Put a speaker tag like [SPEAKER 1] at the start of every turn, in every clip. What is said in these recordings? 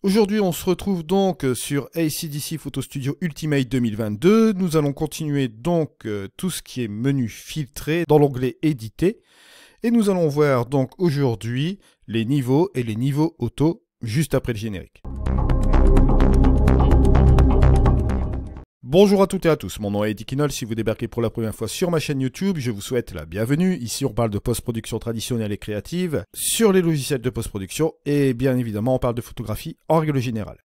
[SPEAKER 1] Aujourd'hui, on se retrouve donc sur AC/DC Photo Studio Ultimate 2022. Nous allons continuer donc tout ce qui est menu filtré dans l'onglet éditer. Et nous allons voir donc aujourd'hui les niveaux et les niveaux auto juste après le générique. Bonjour à toutes et à tous, mon nom est Eddie Kinol. Si vous débarquez pour la première fois sur ma chaîne YouTube, je vous souhaite la bienvenue. Ici, on parle de post-production traditionnelle et créative, sur les logiciels de post-production, et bien évidemment, on parle de photographie en règle générale.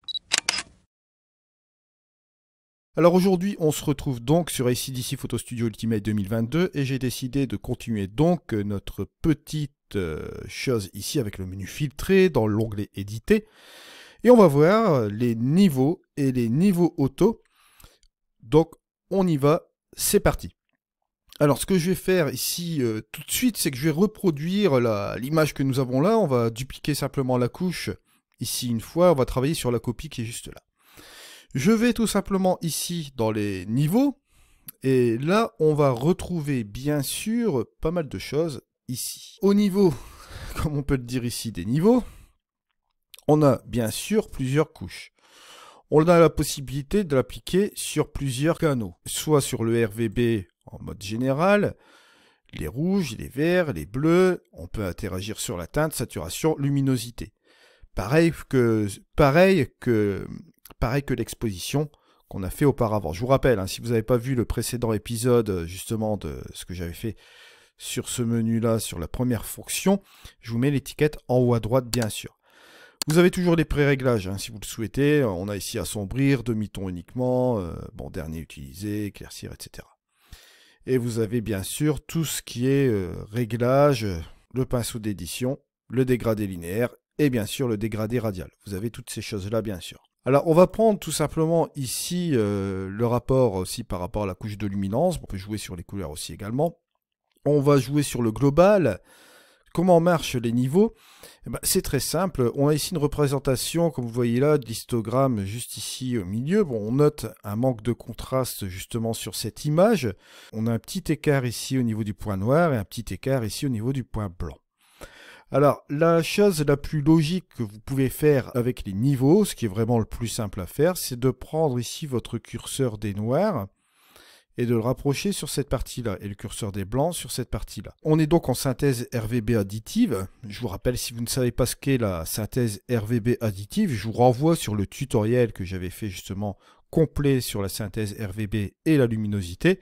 [SPEAKER 1] Alors aujourd'hui, on se retrouve donc sur AC/DC Photo Studio Ultimate 2022, et j'ai décidé de continuer donc notre petite chose ici avec le menu filtré dans l'onglet éditer. Et on va voir les niveaux et les niveaux auto. Donc, on y va, c'est parti. Alors, ce que je vais faire ici tout de suite, c'est que je vais reproduire l'image que nous avons là. On va dupliquer simplement la couche ici une fois. On va travailler sur la copie qui est juste là. Je vais tout simplement ici dans les niveaux. Et là, on va retrouver bien sûr pas mal de choses ici. Au niveau, comme on peut le dire ici, des niveaux, on a bien sûr plusieurs couches. On a la possibilité de l'appliquer sur plusieurs canaux, soit sur le RVB en mode général, les rouges, les verts, les bleus, on peut interagir sur la teinte, saturation, luminosité. Pareil que l'exposition qu'on a fait auparavant. Je vous rappelle, si vous n'avez pas vu le précédent épisode justement de ce que j'avais fait sur ce menu-là, sur la première fonction, je vous mets l'étiquette en haut à droite bien sûr. Vous avez toujours les pré-réglages, si vous le souhaitez. On a ici assombrir, demi-ton uniquement, dernier utilisé, éclaircir, etc. Et vous avez bien sûr tout ce qui est réglage, le pinceau d'édition, le dégradé linéaire et bien sûr le dégradé radial. Vous avez toutes ces choses-là bien sûr. Alors on va prendre tout simplement ici le rapport aussi par rapport à la couche de luminance. On peut jouer sur les couleurs aussi également. On va jouer sur le global. Comment marchent les niveaux? C'est très simple. On a ici une représentation, comme vous voyez là, de l'histogramme juste ici au milieu. Bon, on note un manque de contraste justement sur cette image. On a un petit écart ici au niveau du point noir et un petit écart ici au niveau du point blanc. Alors, la chose la plus logique que vous pouvez faire avec les niveaux, ce qui est vraiment le plus simple à faire, c'est de prendre ici votre curseur des noirs et de le rapprocher sur cette partie-là, et le curseur des blancs sur cette partie-là. On est donc en synthèse RVB additive. Je vous rappelle, si vous ne savez pas ce qu'est la synthèse RVB additive, je vous renvoie sur le tutoriel que j'avais fait justement complet sur la synthèse RVB et la luminosité.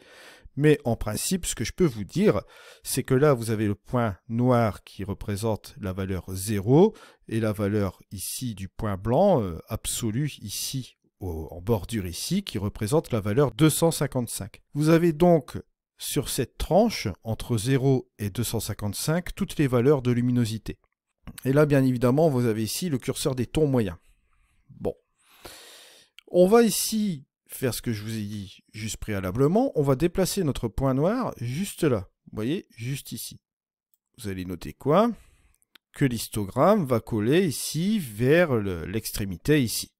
[SPEAKER 1] Mais en principe, ce que je peux vous dire, c'est que là, vous avez le point noir qui représente la valeur 0, et la valeur ici du point blanc, absolu ici, en bordure ici, qui représente la valeur 255. Vous avez donc sur cette tranche, entre 0 et 255, toutes les valeurs de luminosité. Et là, bien évidemment, vous avez ici le curseur des tons moyens. Bon. On va ici faire ce que je vous ai dit juste préalablement. On va déplacer notre point noir juste là. Vous voyez, juste ici. Vous allez noter quoi? Que l'histogramme va coller ici vers l'extrémité ici.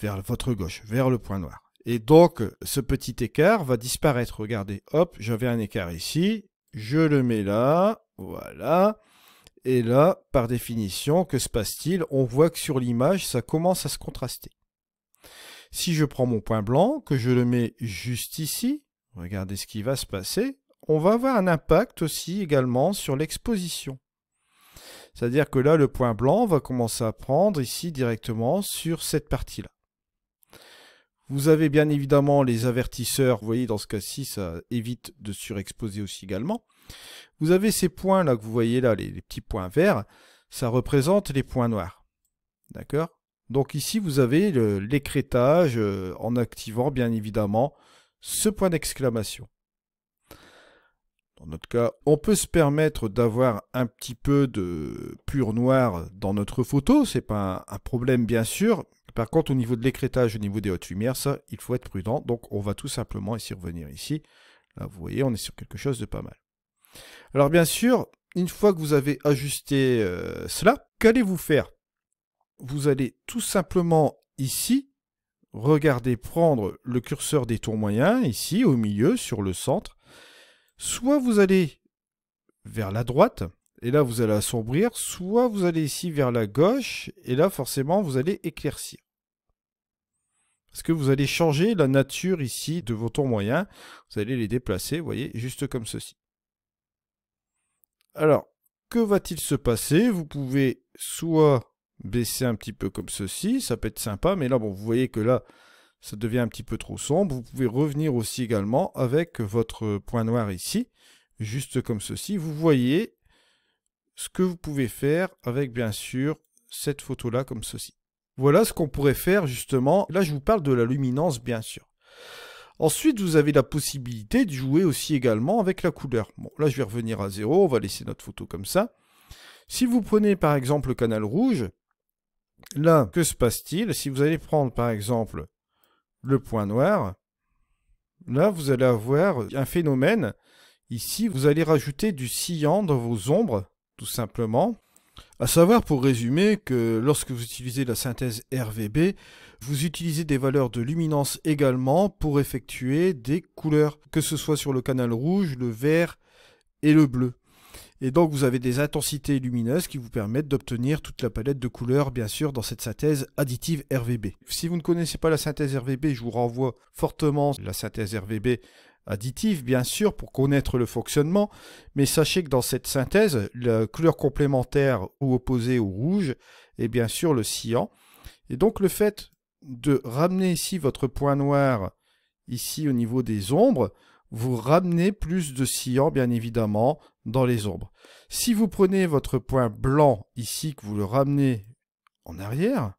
[SPEAKER 1] Vers votre gauche, vers le point noir. Et donc, ce petit écart va disparaître. Regardez, hop, j'avais un écart ici, je le mets là, voilà. Et là, par définition, que se passe-t-il? On voit que sur l'image, ça commence à se contraster. Si je prends mon point blanc, que je le mets juste ici, regardez ce qui va se passer, on va avoir un impact aussi également sur l'exposition. C'est-à-dire que là, le point blanc va commencer à prendre ici directement sur cette partie-là. Vous avez bien évidemment les avertisseurs, vous voyez dans ce cas-ci ça évite de surexposer aussi également. Vous avez ces points là que vous voyez là, les petits points verts, ça représente les points noirs. D'accord? Donc ici vous avez l'écrêtage en activant bien évidemment ce point d'exclamation. Dans notre cas, on peut se permettre d'avoir un petit peu de pur noir dans notre photo, c'est pas un problème bien sûr. Par contre, au niveau de l'écrêtage, au niveau des hautes lumières, ça, il faut être prudent. Donc, on va tout simplement ici revenir ici. Là, vous voyez, on est sur quelque chose de pas mal. Alors, bien sûr, une fois que vous avez ajusté cela, qu'allez-vous faire? Vous allez tout simplement ici, regarder, prendre le curseur des tons moyens, ici, au milieu, sur le centre. Soit vous allez vers la droite, et là vous allez assombrir, soit vous allez ici vers la gauche, et là forcément vous allez éclaircir. Parce que vous allez changer la nature ici de vos tons moyens, vous allez les déplacer, vous voyez, juste comme ceci. Alors, que va-t-il se passer? Vous pouvez soit baisser un petit peu comme ceci, ça peut être sympa, mais là, bon, vous voyez que là, ça devient un petit peu trop sombre. Vous pouvez revenir aussi également avec votre point noir ici, juste comme ceci. Vous voyez ce que vous pouvez faire avec, bien sûr, cette photo-là comme ceci. Voilà ce qu'on pourrait faire justement. Là, je vous parle de la luminance, bien sûr. Ensuite, vous avez la possibilité de jouer aussi également avec la couleur. Bon, là, je vais revenir à 0. On va laisser notre photo comme ça. Si vous prenez par exemple le canal rouge, là, que se passe-t-il? Si vous allez prendre par exemple le point noir, là, vous allez avoir un phénomène. Ici, vous allez rajouter du cyan dans vos ombres, tout simplement. À savoir, pour résumer, que lorsque vous utilisez la synthèse RVB, vous utilisez des valeurs de luminance également pour effectuer des couleurs, que ce soit sur le canal rouge, le vert et le bleu. Et donc vous avez des intensités lumineuses qui vous permettent d'obtenir toute la palette de couleurs, bien sûr, dans cette synthèse additive RVB. Si vous ne connaissez pas la synthèse RVB, je vous renvoie fortement la synthèse RVB additive, bien sûr, pour connaître le fonctionnement. Mais sachez que dans cette synthèse, la couleur complémentaire ou opposée au rouge est bien sûr le cyan. Et donc le fait de ramener ici votre point noir, ici au niveau des ombres, vous ramenez plus de cyan, bien évidemment, dans les ombres. Si vous prenez votre point blanc ici, que vous le ramenez en arrière,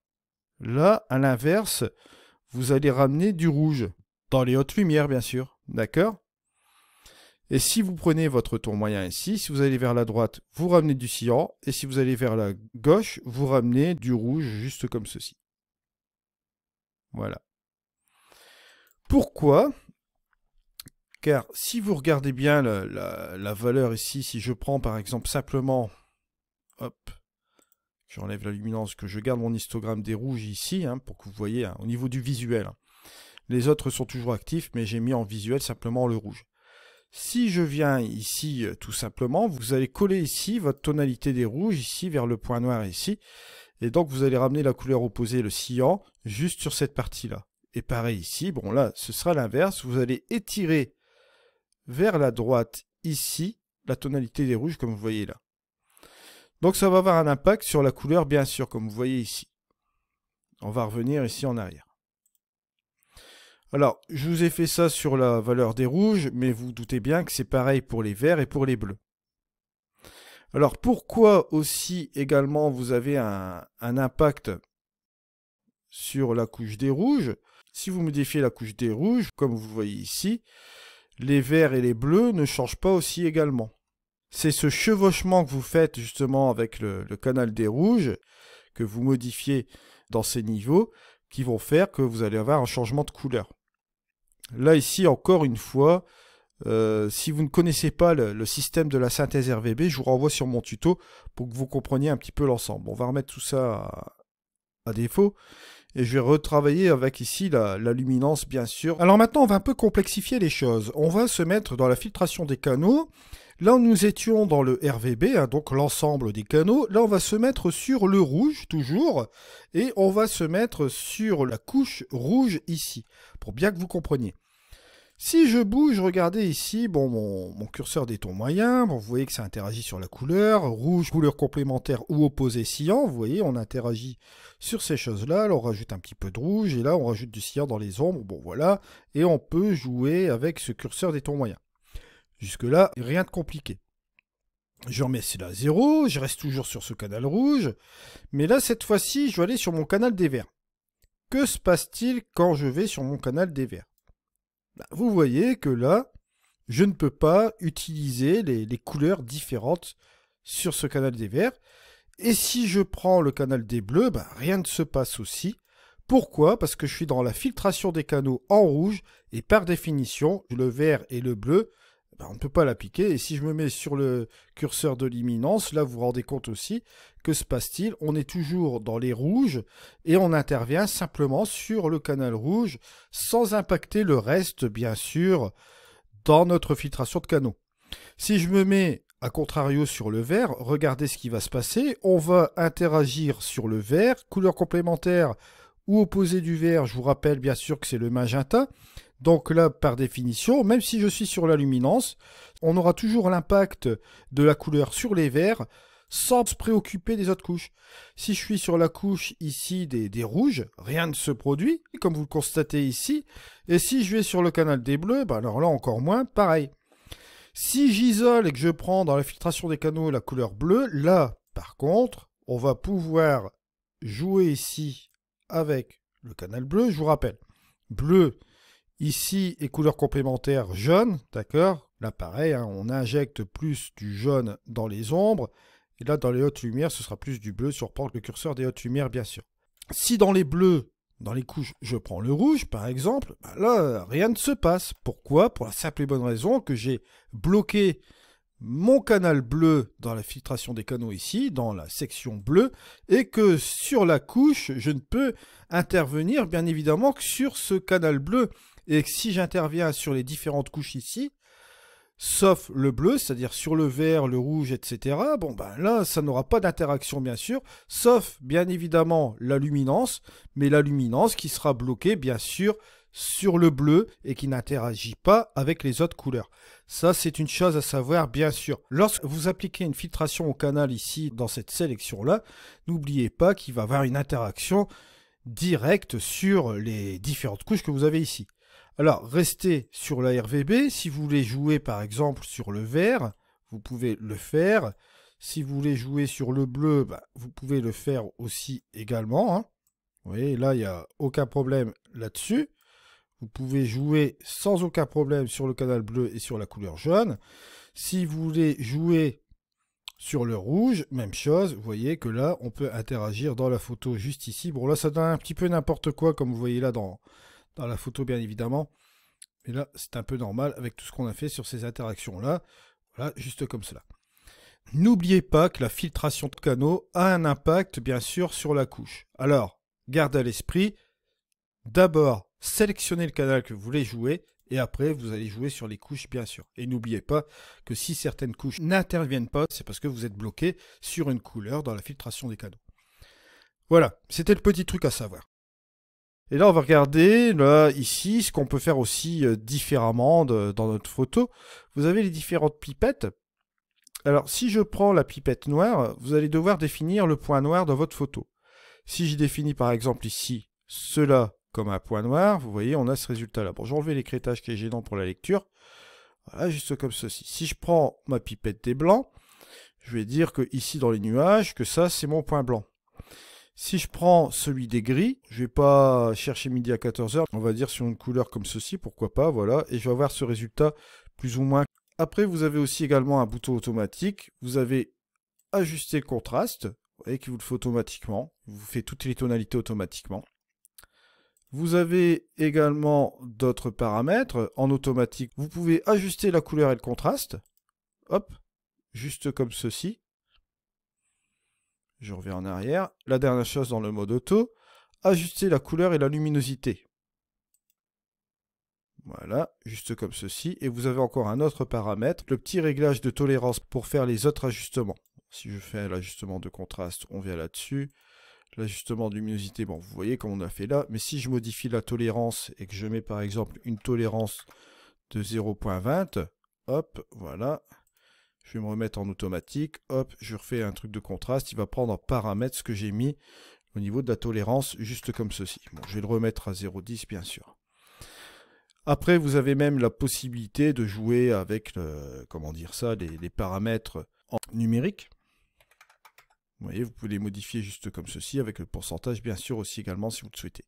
[SPEAKER 1] là, à l'inverse, vous allez ramener du rouge, dans les hautes lumières, bien sûr. D'accord? Et si vous prenez votre ton moyen ici, si vous allez vers la droite, vous ramenez du cyan, et si vous allez vers la gauche, vous ramenez du rouge, juste comme ceci. Voilà. Pourquoi? Car si vous regardez bien la valeur ici, si je prends par exemple simplement, hop, j'enlève la luminance, que je garde mon histogramme des rouges ici, hein, pour que vous voyez hein, au niveau du visuel. Hein. Les autres sont toujours actifs, mais j'ai mis en visuel simplement le rouge. Si je viens ici, tout simplement, vous allez coller ici votre tonalité des rouges, ici vers le point noir ici, et donc vous allez ramener la couleur opposée, le cyan, juste sur cette partie-là. Et pareil ici, bon là, ce sera l'inverse, vous allez étirer vers la droite, ici, la tonalité des rouges, comme vous voyez là. Donc ça va avoir un impact sur la couleur, bien sûr, comme vous voyez ici. On va revenir ici en arrière. Alors, je vous ai fait ça sur la valeur des rouges, mais vous doutez bien que c'est pareil pour les verts et pour les bleus. Alors, pourquoi aussi également vous avez un impact sur la couche des rouges? Si vous modifiez la couche des rouges, comme vous voyez ici, les verts et les bleus ne changent pas aussi également. C'est ce chevauchement que vous faites justement avec le canal des rouges, que vous modifiez dans ces niveaux, qui vont faire que vous allez avoir un changement de couleur. Là ici, encore une fois, si vous ne connaissez pas le système de la synthèse RVB, je vous renvoie sur mon tuto pour que vous compreniez un petit peu l'ensemble. On va remettre tout ça à défaut. Et je vais retravailler avec ici la luminance, bien sûr. Alors maintenant, on va un peu complexifier les choses. On va se mettre dans la filtration des canaux. Là, nous étions dans le RVB, hein, donc l'ensemble des canaux. Là, on va se mettre sur le rouge, toujours. Et on va se mettre sur la couche rouge ici, pour bien que vous compreniez. Si je bouge, regardez ici, bon, mon curseur des tons moyens, bon, vous voyez que ça interagit sur la couleur, rouge, couleur complémentaire ou opposée cyan, vous voyez, on interagit sur ces choses-là, là on rajoute un petit peu de rouge, et là on rajoute du cyan dans les ombres, bon voilà, et on peut jouer avec ce curseur des tons moyens. Jusque-là, rien de compliqué. Je remets cela à 0, je reste toujours sur ce canal rouge, mais là cette fois-ci, je vais aller sur mon canal des verts. Que se passe-t-il quand je vais sur mon canal des verts? Vous voyez que là, je ne peux pas utiliser les couleurs différentes sur ce canal des verts. Et si je prends le canal des bleus, rien ne se passe aussi. Pourquoi? Parce que je suis dans la filtration des canaux en rouge, et par définition, le vert et le bleu, on ne peut pas l'appliquer. Et si je me mets sur le curseur de luminance, là vous vous rendez compte aussi, que se passe-t-il? On est toujours dans les rouges et on intervient simplement sur le canal rouge sans impacter le reste, bien sûr, dans notre filtration de canaux. Si je me mets A contrario sur le vert, regardez ce qui va se passer. On va interagir sur le vert, couleur complémentaire ou opposée du vert. Je vous rappelle bien sûr que c'est le magenta. Donc là, par définition, même si je suis sur la luminance, on aura toujours l'impact de la couleur sur les verts sans se préoccuper des autres couches. Si je suis sur la couche ici des rouges, rien ne se produit, comme vous le constatez ici. Et si je vais sur le canal des bleus, ben alors là encore moins, pareil. Si j'isole et que je prends dans la filtration des canaux la couleur bleue, là, par contre, on va pouvoir jouer ici avec le canal bleu. Je vous rappelle, bleu, ici, et couleur complémentaire jaune, d'accord? Là, pareil, hein, on injecte plus du jaune dans les ombres. Et là, dans les hautes lumières, ce sera plus du bleu si on reprend le curseur des hautes lumières, bien sûr. Si dans les bleus, dans les couches, je prends le rouge, par exemple, ben là, rien ne se passe. Pourquoi? Pour la simple et bonne raison que j'ai bloqué mon canal bleu dans la filtration des canaux ici, dans la section bleue, et que sur la couche, je ne peux intervenir, bien évidemment, que sur ce canal bleu. Et que si j'interviens sur les différentes couches ici, sauf le bleu, c'est-à-dire sur le vert, le rouge, etc. Bon, ben là, ça n'aura pas d'interaction, bien sûr, sauf, bien évidemment, la luminance, mais la luminance qui sera bloquée, bien sûr, sur le bleu et qui n'interagit pas avec les autres couleurs. Ça, c'est une chose à savoir, bien sûr. Lorsque vous appliquez une filtration au canal ici, dans cette sélection-là, n'oubliez pas qu'il va y avoir une interaction directe sur les différentes couches que vous avez ici. Alors, restez sur la RVB. Si vous voulez jouer, par exemple, sur le vert, vous pouvez le faire. Si vous voulez jouer sur le bleu, bah, vous pouvez le faire aussi également, hein. Vous voyez, là, il n'y a aucun problème là-dessus. Vous pouvez jouer sans aucun problème sur le canal bleu et sur la couleur jaune. Si vous voulez jouer sur le rouge, même chose. Vous voyez que là, on peut interagir dans la photo juste ici. Bon, là, ça donne un petit peu n'importe quoi, comme vous voyez là dans la photo, bien évidemment. Mais là, c'est un peu normal avec tout ce qu'on a fait sur ces interactions-là. Voilà, juste comme cela. N'oubliez pas que la filtration de canaux a un impact, bien sûr, sur la couche. Alors, garde à l'esprit, d'abord, sélectionnez le canal que vous voulez jouer, et après, vous allez jouer sur les couches, bien sûr. Et n'oubliez pas que si certaines couches n'interviennent pas, c'est parce que vous êtes bloqué sur une couleur dans la filtration des canaux. Voilà, c'était le petit truc à savoir. Et là, on va regarder, là, ici, ce qu'on peut faire aussi différemment dans notre photo. Vous avez les différentes pipettes. Alors, si je prends la pipette noire, vous allez devoir définir le point noir dans votre photo. Si je définis, par exemple, ici, cela comme un point noir, vous voyez, on a ce résultat-là. Bon, j'ai enlevé l'écrétage qui est gênant pour la lecture. Voilà, juste comme ceci. Si je prends ma pipette des blancs, je vais dire que ici, dans les nuages, que ça, c'est mon point blanc. Si je prends celui des gris, je ne vais pas chercher midi à 14h, on va dire sur une couleur comme ceci, pourquoi pas, voilà, et je vais avoir ce résultat plus ou moins. Après, vous avez aussi également un bouton automatique, vous avez ajusté le contraste, vous voyez qu'il vous le fait automatiquement, il vous fait toutes les tonalités automatiquement. Vous avez également d'autres paramètres en automatique, vous pouvez ajuster la couleur et le contraste, hop, juste comme ceci. Je reviens en arrière. La dernière chose dans le mode auto, ajuster la couleur et la luminosité. Voilà, juste comme ceci. Et vous avez encore un autre paramètre, le petit réglage de tolérance pour faire les autres ajustements. Si je fais l'ajustement de contraste, on vient là-dessus. L'ajustement de luminosité, bon, vous voyez comme on a fait là. Mais si je modifie la tolérance et que je mets par exemple une tolérance de 0.20, hop, voilà. Je vais me remettre en automatique, hop, je refais un truc de contraste, il va prendre en paramètre ce que j'ai mis au niveau de la tolérance, juste comme ceci. Bon, je vais le remettre à 0.10 bien sûr. Après, vous avez même la possibilité de jouer avec, comment dire ça, les paramètres en numérique. Vous voyez, vous pouvez les modifier juste comme ceci, avec le pourcentage bien sûr aussi également si vous le souhaitez.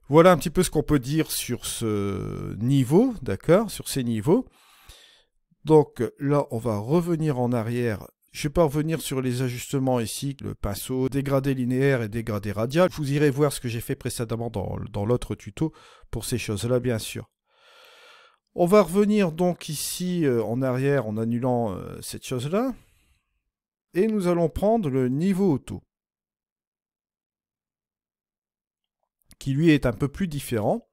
[SPEAKER 1] Voilà un petit peu ce qu'on peut dire sur ce niveau, d'accord, sur ces niveaux. Donc là, on va revenir en arrière. Je ne vais pas revenir sur les ajustements ici, le pinceau, dégradé linéaire et dégradé radial. Vous irez voir ce que j'ai fait précédemment dans l'autre tuto pour ces choses-là, bien sûr. On va revenir donc ici en arrière en annulant cette chose-là. Et nous allons prendre le niveau auto, qui lui est un peu plus différent.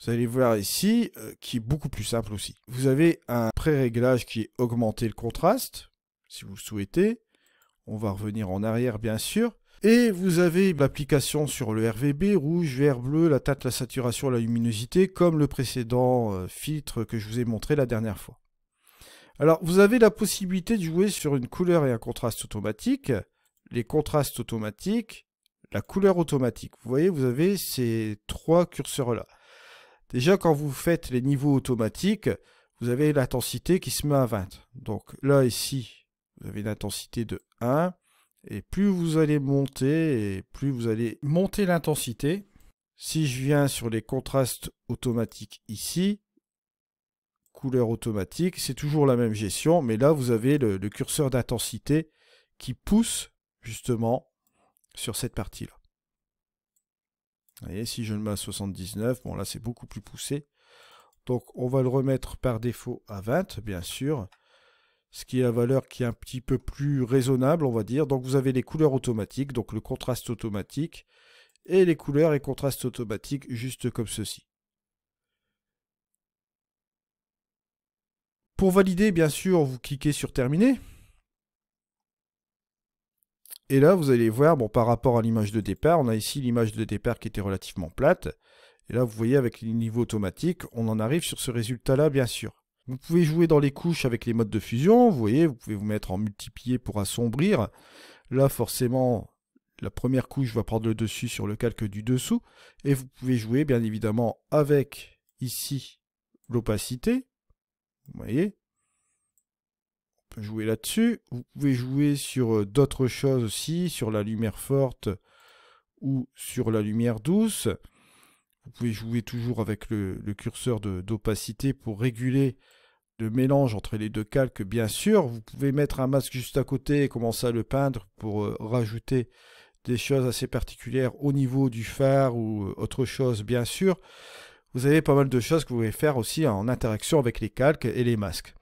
[SPEAKER 1] Vous allez voir ici, qui est beaucoup plus simple aussi. Vous avez un pré-réglage qui est augmenter le contraste, si vous le souhaitez. On va revenir en arrière, bien sûr. Et vous avez l'application sur le RVB, rouge, vert, bleu, la teinte, la saturation, la luminosité, comme le précédent filtre que je vous ai montré la dernière fois. Alors, vous avez la possibilité de jouer sur une couleur et un contraste automatique, les contrastes automatiques, la couleur automatique. Vous voyez, vous avez ces 3 curseurs-là. Déjà, quand vous faites les niveaux automatiques, vous avez l'intensité qui se met à 20. Donc là, ici, vous avez une intensité de 1. Et plus vous allez monter, et plus vous allez monter l'intensité. Si je viens sur les contrastes automatiques ici, couleur automatique, c'est toujours la même gestion, mais là vous avez le curseur d'intensité qui pousse justement sur cette partie-là. Vous voyez, si je le mets à 79, bon là c'est beaucoup plus poussé. Donc on va le remettre par défaut à 20, bien sûr. Ce qui est la valeur qui est un petit peu plus raisonnable, on va dire. Donc vous avez les couleurs automatiques, donc le contraste automatique, et les couleurs et contrastes automatiques juste comme ceci. Pour valider, bien sûr, vous cliquez sur terminer. Et là, vous allez voir, bon, par rapport à l'image de départ, on a ici l'image de départ qui était relativement plate. Et là, vous voyez, avec les niveaux automatiques, on en arrive sur ce résultat-là, bien sûr. Vous pouvez jouer dans les couches avec les modes de fusion. Vous voyez, vous pouvez vous mettre en multiplié pour assombrir. Là, forcément, la première couche va prendre le dessus sur le calque du dessous. Et vous pouvez jouer, bien évidemment, avec, ici, l'opacité. Vous voyez, on peut jouer là-dessus. Vous pouvez jouer sur d'autres choses aussi, sur la lumière forte ou sur la lumière douce. Vous pouvez jouer toujours avec le curseur d'opacité pour réguler le mélange entre les deux calques, bien sûr. Vous pouvez mettre un masque juste à côté et commencer à le peindre pour rajouter des choses assez particulières au niveau du phare ou autre chose, bien sûr. Vous avez pas mal de choses que vous pouvez faire aussi en interaction avec les calques et les masques.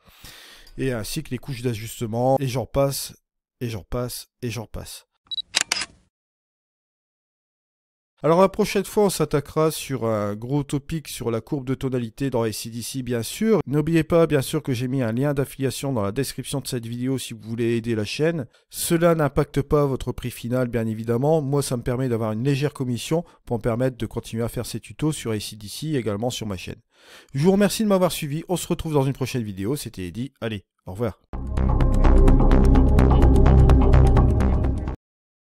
[SPEAKER 1] Et ainsi que les couches d'ajustement, et j'en passe, et j'en passe, et j'en passe. Alors la prochaine fois, on s'attaquera sur un gros topic sur la courbe de tonalité dans AC/DC, bien sûr. N'oubliez pas, bien sûr, que j'ai mis un lien d'affiliation dans la description de cette vidéo si vous voulez aider la chaîne. Cela n'impacte pas votre prix final, bien évidemment. Moi, ça me permet d'avoir une légère commission pour me permettre de continuer à faire ces tutos sur AC/DC et également sur ma chaîne. Je vous remercie de m'avoir suivi. On se retrouve dans une prochaine vidéo. C'était Eddy. Allez, au revoir.